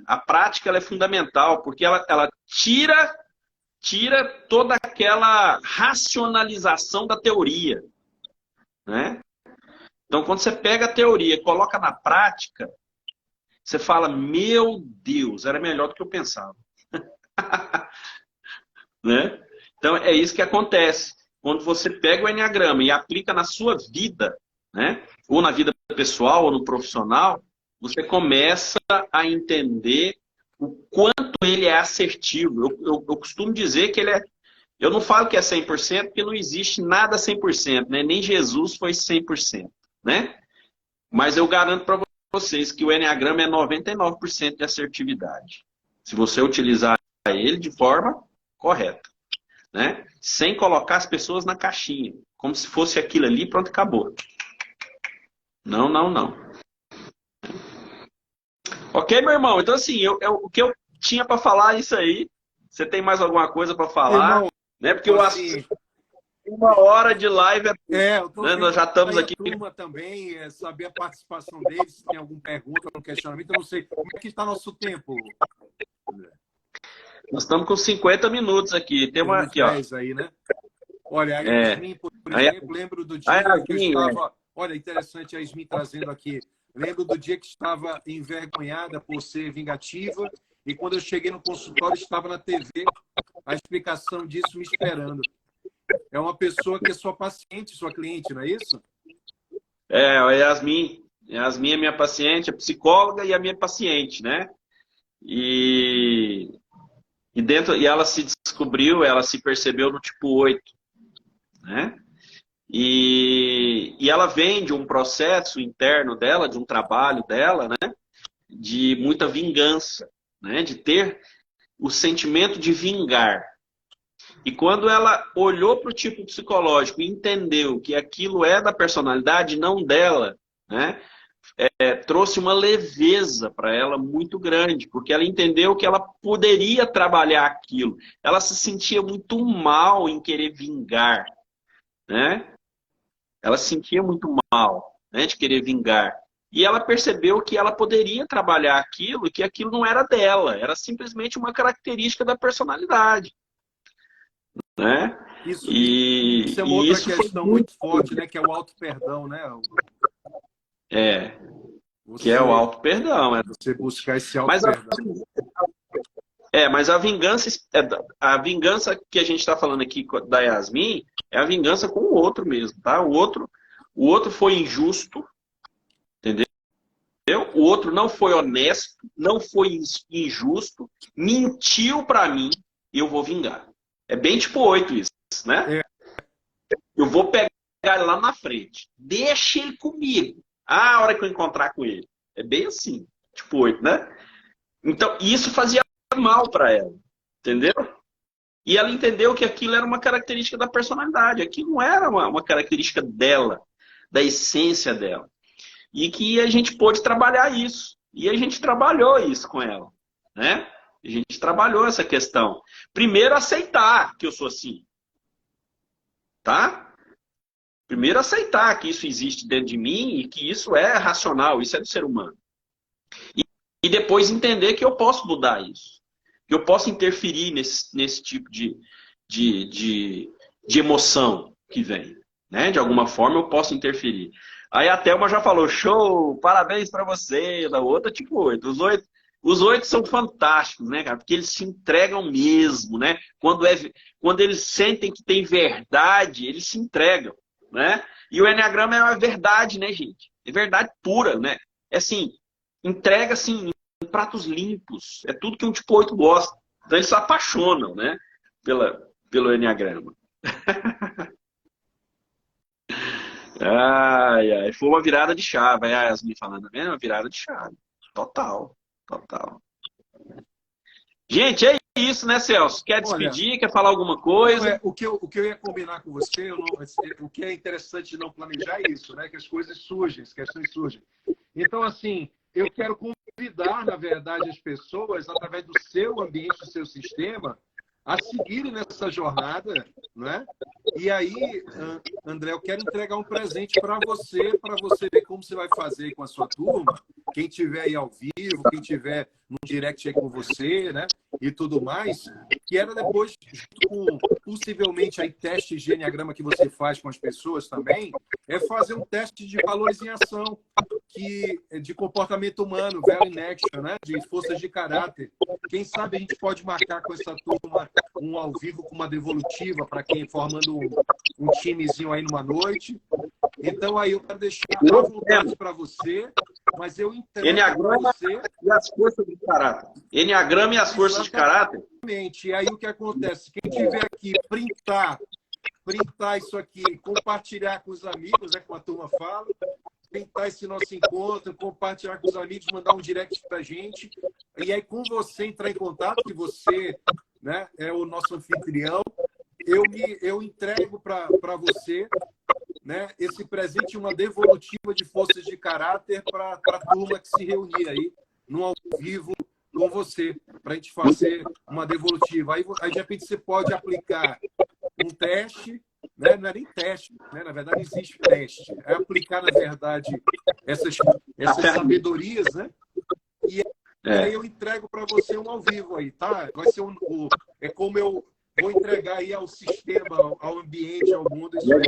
A prática, ela é fundamental, porque ela tira toda aquela racionalização da teoria, né? Então, quando você pega a teoria e coloca na prática, você fala, meu Deus, era melhor do que eu pensava. Né? Então, é isso que acontece. Quando você pega o Enneagrama e aplica na sua vida, né? Ou na vida pessoal, ou no profissional, você começa a entender o quanto ele é assertivo. Eu costumo dizer que ele é... Eu não falo que é 100%, porque não existe nada 100%, né? Nem Jesus foi 100%, né? Mas eu garanto para vocês que o Enneagrama é 99% de assertividade. Se você utilizar ele de forma correta, né? Sem colocar as pessoas na caixinha, como se fosse aquilo ali, pronto, acabou. Não, não, não. Ok, meu irmão? Então, assim, o que eu tinha para falar é isso aí. Você tem mais alguma coisa para falar? Irmão, né? Porque eu acho que 1 hora de live eu tô né? Nós já estamos aqui. A turma também, saber a participação deles, se tem alguma pergunta, algum questionamento. Eu não sei. Como é que está nosso tempo, André? Nós estamos com 50 minutos aqui. Tem uma aqui, ó. Aí, né? Olha, a Yasmin, por exemplo, lembro do dia que eu estava... Olha, interessante a Yasmin trazendo aqui. Lembro do dia que estava envergonhada por ser vingativa e quando eu cheguei no consultório estava na TV a explicação disso me esperando. É uma pessoa que é sua paciente, sua cliente, não é isso? A Yasmin. Yasmin é minha paciente, a psicóloga e a minha paciente, né? E ela se descobriu, ela se percebeu no tipo 8, né? E ela vem de um processo interno dela, de um trabalho dela, né? De muita vingança, né? De ter o sentimento de vingar. E quando ela olhou para o tipo psicológico e entendeu que aquilo é da personalidade, não dela, né? Trouxe uma leveza para ela muito grande, porque ela entendeu que ela poderia trabalhar aquilo. Ela se sentia muito mal em querer vingar, né? Ela se sentia muito mal, né, de querer vingar. E ela percebeu que ela poderia trabalhar aquilo e que aquilo não era dela, era simplesmente uma característica da personalidade, né? Isso é uma outra questão muito forte, né? Que é o auto-perdão, né? Que é o auto-perdão. Você buscar esse auto-perdão. Mas a vingança que a gente está falando aqui da Yasmin é a vingança com o outro mesmo, tá? O o outro foi injusto, entendeu? O outro não foi honesto, não foi injusto, mentiu para mim e eu vou vingar. É bem tipo 8 isso, né? É. Eu vou pegar ele lá na frente. Deixa ele comigo. A hora que eu encontrar com ele. É bem assim, tipo 8, né? Então, isso fazia mal para ela, entendeu? E ela entendeu que aquilo era uma característica da personalidade, aquilo não era uma característica dela, da essência dela. E que a gente pôde trabalhar isso. E a gente trabalhou isso com ela, né? A gente trabalhou essa questão. Primeiro, aceitar que eu sou assim, tá? Primeiro, aceitar que isso existe dentro de mim e que isso é racional, isso é do ser humano. E depois entender que eu posso mudar isso. Que eu posso interferir nesse tipo de emoção que vem. Né? De alguma forma, eu posso interferir. Aí a Thelma já falou, show, parabéns para você. Da outra, tipo 8. Os 8 são fantásticos, né, cara? Porque eles se entregam mesmo, né? Quando eles sentem que tem verdade, eles se entregam, né? E o Enneagrama é uma verdade, né, gente? É verdade pura, né? É assim, entrega assim, em pratos limpos. É tudo que um tipo 8 gosta. Então eles se apaixonam, né? Pelo Enneagrama. Ai, ai. Foi uma virada de chave. Aí a Yasmin falando, é uma virada de chave. Total, total. Gente, é isso, né, Celso? Quer Olha, despedir? Quer falar alguma coisa? o que eu ia combinar com você, o que é interessante de não planejar é isso, né? Que as coisas surgem, as questões surgem. Então, assim, eu quero convidar, na verdade, as pessoas, através do seu ambiente, do seu sistema, a seguirem nessa jornada, né? E aí, André, eu quero entregar um presente para você ver como você vai fazer com a sua turma, quem tiver aí ao vivo, quem tiver no direct aí com você, né? E tudo mais, que era depois, junto com possivelmente aí testes de enneagrama que você faz com as pessoas também, é fazer um teste de valores em ação, de comportamento humano, value in action, né? De forças de caráter. Quem sabe a gente pode marcar com essa turma um ao vivo com uma devolutiva para quem formando um timezinho aí numa noite. Então aí eu quero deixar à vontade para você, mas eu entrego Enneagrama você e as forças de caráter. Enneagrama e as forças de caráter. Exatamente. E aí o que acontece? Quem tiver aqui, printar isso aqui, compartilhar com os amigos, né, como a turma fala, printar esse nosso encontro, compartilhar com os amigos, mandar um direct para a gente. E aí, com você entrar em contato, que você, né, é o nosso anfitrião, eu entrego para você, né, esse presente, uma devolutiva de forças de caráter para a turma que se reunir aí, no ao vivo com você, para a gente fazer uma devolutiva. Aí, de repente, você pode aplicar um teste, né? Não é nem teste, né? Na verdade, existe teste. É aplicar, na verdade, essas sabedorias, né? E aí eu entrego para você um ao vivo aí, tá? Vai ser é como eu vou entregar aí ao sistema, ao ambiente, ao mundo, isso aí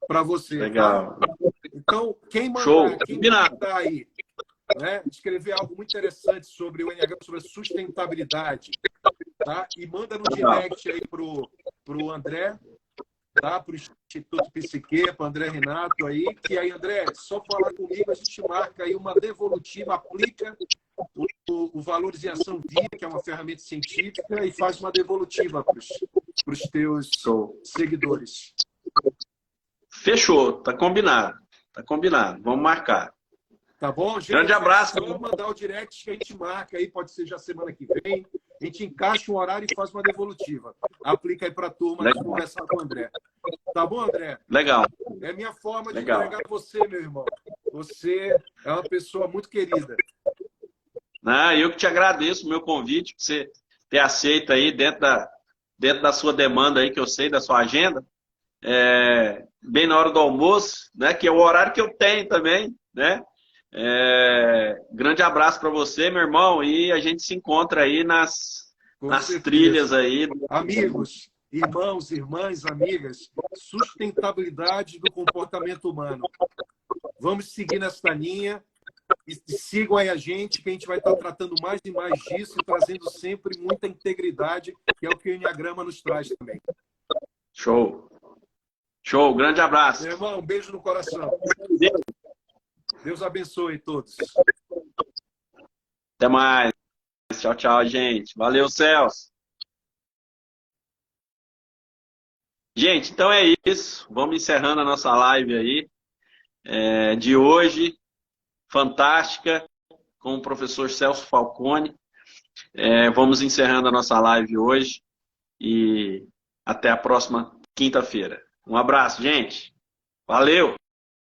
para você. Legal. Tá? Então, quem Show. mandar aí, né, escrever algo muito interessante sobre o Enneagrama, sobre a sustentabilidade, tá? E manda no direct aí pro André, tá? Pro Instituto Psique, para André Renato aí, que aí, André, só falar comigo, a gente marca aí uma devolutiva, aplica o Valores em Ação Dia, que é uma ferramenta científica, e faz uma devolutiva para os teus seguidores. Fechou, tá combinado. Tá combinado. Vamos marcar. Tá bom, gente? Grande abraço. É só mandar o direct que a gente marca aí, pode ser já semana que vem. A gente encaixa um horário e faz uma devolutiva. Aplica aí para a turma antes de conversar com o André. Tá bom, André? Legal. É a minha forma de entregar você, meu irmão. Você é uma pessoa muito querida. Eu que te agradeço o meu convite, por você ter aceito aí dentro da sua demanda aí, que eu sei, da sua agenda. Bem na hora do almoço, né? Que é o horário que eu tenho também, né? Grande abraço para você, meu irmão, e a gente se encontra aí nas trilhas aí. Amigos, irmãos, irmãs, amigas, sustentabilidade do comportamento humano. Vamos seguir nessa linha e sigam aí a gente, que a gente vai estar tratando mais e mais disso e trazendo sempre muita integridade, que é o que o Enneagrama nos traz também. Show! Show, grande abraço. Meu irmão, um beijo no coração. Deus abençoe todos. Até mais. Tchau, tchau, gente. Valeu, Celso. Gente, então é isso. Vamos encerrando a nossa live aí de hoje. Fantástica, com o professor Celso Falcone. Vamos encerrando a nossa live hoje e até a próxima quinta-feira. Um abraço, gente. Valeu!